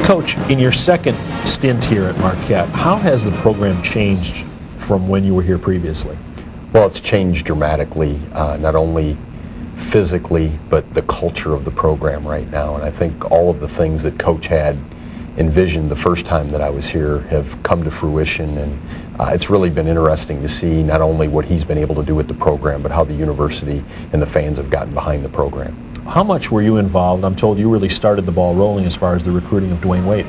Coach, in your second stint here at Marquette, how has the program changed from when you were here previously? Well, it's changed dramatically, not only physically, but the culture of the program right now. And I think all of the things that Coach had envisioned the first time that I was here have come to fruition. And it's really been interesting to see not only what he's been able to do with the program, but how the university and the fans have gotten behind the program. How much were you involved? I'm told you really started the ball rolling as far as the recruiting of Dwayne Wade.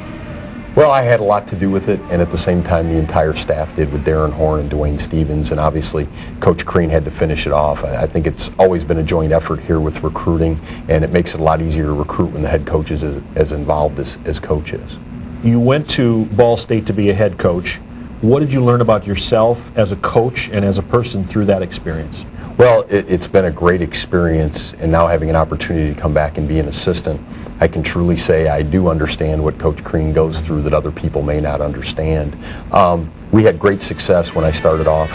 Well, I had a lot to do with it, and at the same time the entire staff did with Darren Horn and Dwayne Stevens, and obviously Coach Crean had to finish it off. I think it's always been a joint effort here with recruiting, and it makes it a lot easier to recruit when the head coach is as involved as Coach is. You went to Ball State to be a head coach. What did you learn about yourself as a coach and as a person through that experience? Well, it's been a great experience, and now having an opportunity to come back and be an assistant, I can truly say I do understand what Coach Crean goes through that other people may not understand. We had great success when I started off,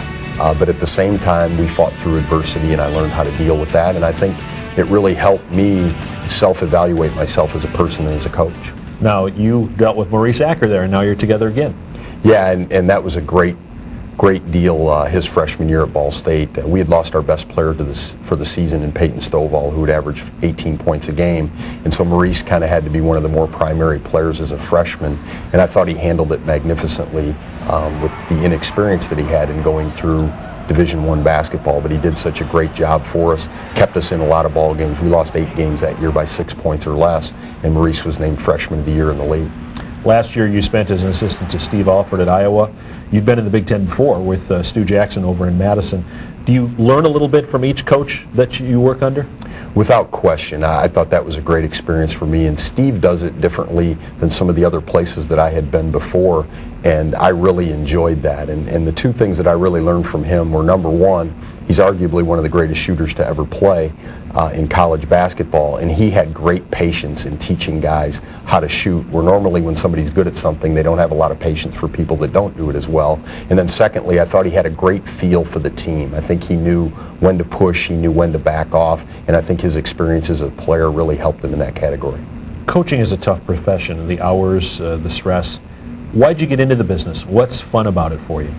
but at the same time we fought through adversity, and I learned how to deal with that, and I think it really helped me self-evaluate myself as a person and as a coach. Now, you dealt with Maurice Acker there, and now you're together again. Yeah, and that was a great deal his freshman year at Ball State. We had lost our best player for the season in Peyton Stovall, who had averaged 18 points a game, and so Maurice kind of had to be one of the more primary players as a freshman, and I thought he handled it magnificently with the inexperience that he had in going through Division I basketball, but he did such a great job for us, kept us in a lot of ball games. We lost 8 games that year by 6 points or less, and Maurice was named Freshman of the Year in the league. Last year you spent as an assistant to Steve Alford at Iowa. You'd been in the Big Ten before with Stu Jackson over in Madison. Do you learn a little bit from each coach that you work under? Without question. I thought that was a great experience for me, and Steve does it differently than some of the other places that I had been before, and I really enjoyed that. And the two things that I really learned from him were, number one, he's arguably one of the greatest shooters to ever play in college basketball, and he had great patience in teaching guys how to shoot, where normally when somebody's good at something, they don't have a lot of patience for people that don't do it as well. And then secondly, I thought he had a great feel for the team. I think he knew when to push, he knew when to back off, and I think his experience as a player really helped him in that category. Coaching is a tough profession, the hours, the stress. Why'd you get into the business? What's fun about it for you?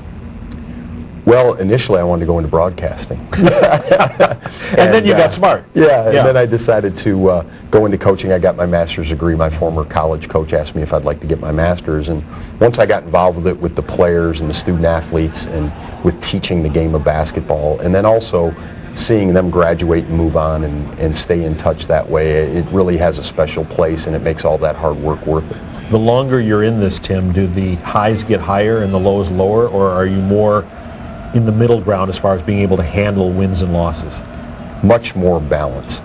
Well, initially I wanted to go into broadcasting. and then you got smart. Yeah, and then I decided to go into coaching. I got my master's degree. My former college coach asked me if I'd like to get my master's, and once I got involved with it, with the players and the student athletes and with teaching the game of basketball, and then also seeing them graduate and move on and stay in touch that way, it really has a special place, and it makes all that hard work worth it. The longer you're in this, Tim, do the highs get higher and the lows lower, or are you more in the middle ground as far as being able to handle wins and losses? Much more balanced,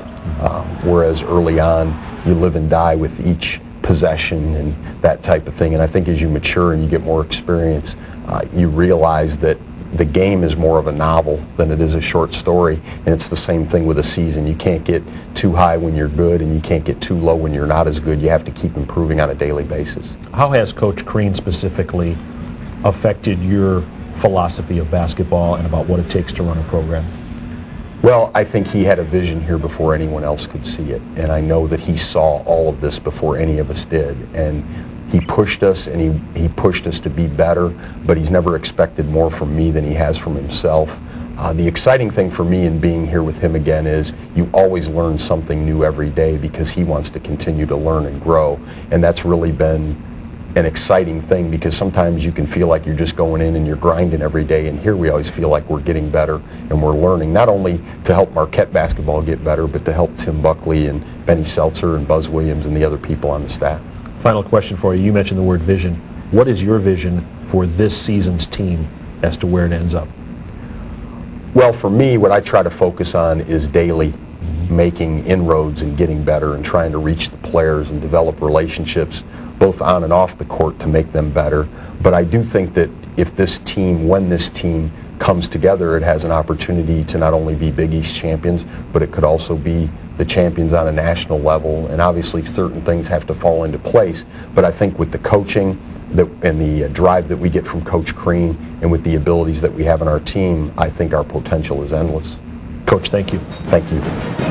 whereas early on you live and die with each possession and that type of thing, and I think as you mature and you get more experience, you realize that the game is more of a novel than it is a short story, and it's the same thing with a season. You can't get too high when you're good, and you can't get too low when you're not as good. You have to keep improving on a daily basis. How has Coach Crean specifically affected your philosophy of basketball and about what it takes to run a program? Well, I think he had a vision here before anyone else could see it, and I know that he saw all of this before any of us did, and he pushed us, and he pushed us to be better, but he's never expected more from me than he has from himself. The exciting thing for me in being here with him again is you always learn something new every day, because he wants to continue to learn and grow, and that's really been an exciting thing, because sometimes you can feel like you're just going in and you're grinding every day, and here we always feel like we're getting better and we're learning, not only to help Marquette basketball get better, but to help Tim Buckley and Benny Seltzer and Buzz Williams and the other people on the staff. Final question for you. You mentioned the word vision. What is your vision for this season's team as to where it ends up? Well, for me, what I try to focus on is daily making inroads and getting better and trying to reach the players and develop relationships both on and off the court to make them better. But I do think that if this team, when this team comes together, it has an opportunity to not only be Big East champions, but it could also be the champions on a national level. And obviously certain things have to fall into place. But I think with the coaching and the drive that we get from Coach Crean, and with the abilities that we have in our team, I think our potential is endless. Coach, thank you. Thank you.